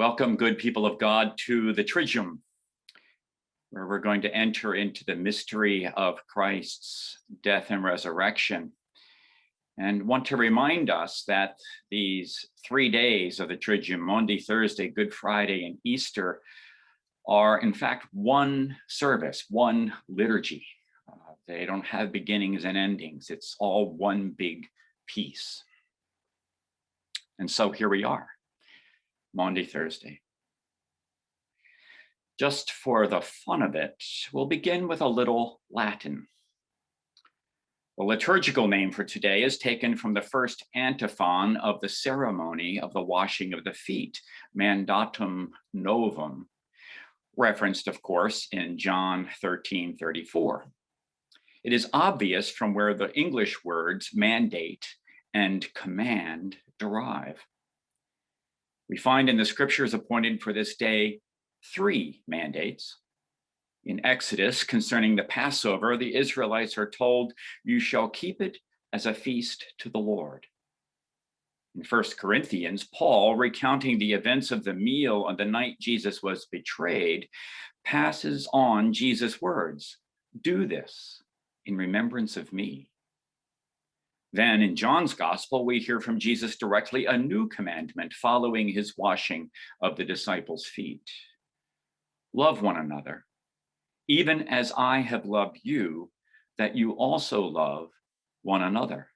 Welcome, good people of God, to the Triduum, where we're going to enter into the mystery of Christ's death and resurrection. And want to remind us that these 3 days of the Triduum, Maundy Thursday, Good Friday, and Easter, are in fact one service, one liturgy. They don't have beginnings and endings. It's all one big piece. And so here we are, Maundy Thursday. Just for the fun of it, we'll begin with a little Latin. The liturgical name for today is taken from the first antiphon of the ceremony of the washing of the feet, Mandatum Novum, referenced, of course, in John 13:34. It is obvious from where the English words mandate and command derive. We find in the scriptures appointed for this day 3 mandates. In Exodus, concerning the Passover, the Israelites are told, "You shall keep it as a feast to the Lord." In 1 Corinthians, Paul, recounting the events of the meal on the night Jesus was betrayed, passes on Jesus' words, "Do this in remembrance of me." Then in John's gospel, we hear from Jesus directly a new commandment following his washing of the disciples' feet. Love one another, even as I have loved you, that you also love one another.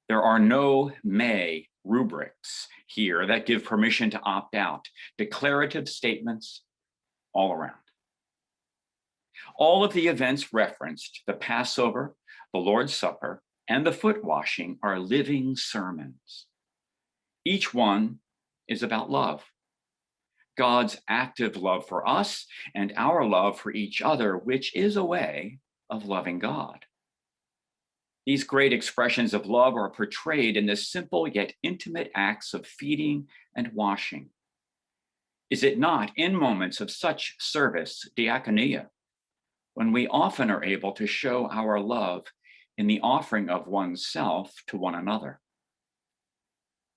There are no may rubrics here that give permission to opt out, declarative statements all around. All of the events referenced, the Passover, the Lord's Supper, and the foot washing, are living sermons. Each one is about love. God's active love for us and our love for each other, which is a way of loving God. These great expressions of love are portrayed in the simple yet intimate acts of feeding and washing. Is it not in moments of such service, diaconia, when we often are able to show our love in the offering of oneself to one another?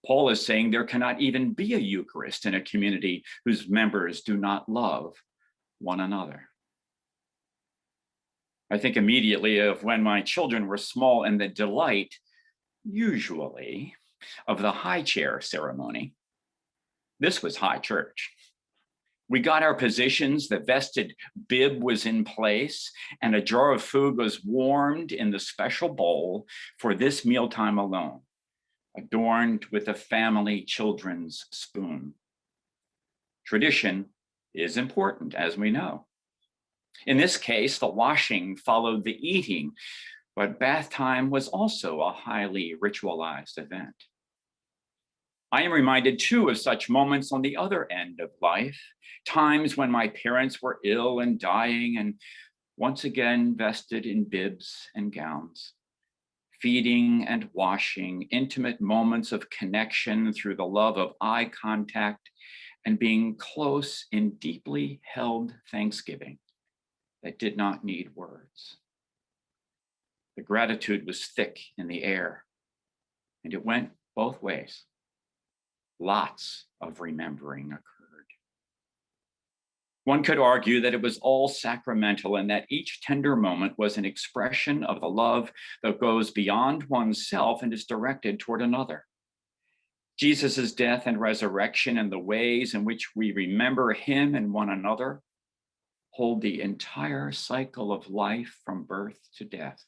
Paul is saying there cannot even be a Eucharist in a community whose members do not love one another. I think immediately of when my children were small and the delight, usually, of the high chair ceremony. This was high church. We got our positions, the vested bib was in place, and a jar of food was warmed in the special bowl for this mealtime alone, adorned with a family children's spoon. Tradition is important, as we know. In this case, the washing followed the eating, but bath time was also a highly ritualized event. I am reminded too of such moments on the other end of life, times when my parents were ill and dying and once again vested in bibs and gowns. Feeding and washing, intimate moments of connection through the love of eye contact and being close in deeply held thanksgiving that did not need words. The gratitude was thick in the air, and it went both ways. Lots of remembering occurred. One could argue that it was all sacramental and that each tender moment was an expression of the love that goes beyond oneself and is directed toward another. Jesus' death and resurrection and the ways in which we remember him and one another hold the entire cycle of life from birth to death.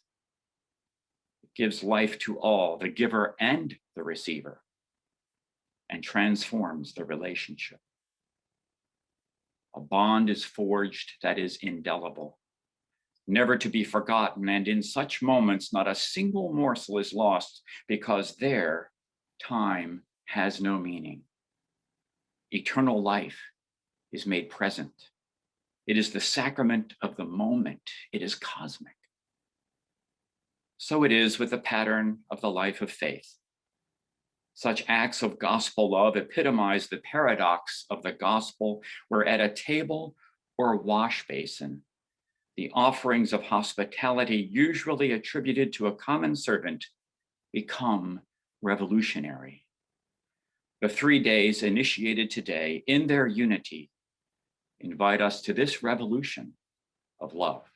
It gives life to all, the giver and the receiver, and transforms the relationship. A bond is forged that is indelible, never to be forgotten, and in such moments, not a single morsel is lost because there, time has no meaning. Eternal life is made present. It is the sacrament of the moment. It is cosmic. So it is with the pattern of the life of faith. Such acts of gospel love epitomize the paradox of the gospel, where at a table or a wash basin, the offerings of hospitality usually attributed to a common servant become revolutionary. The 3 days initiated today in their unity invite us to this revolution of love.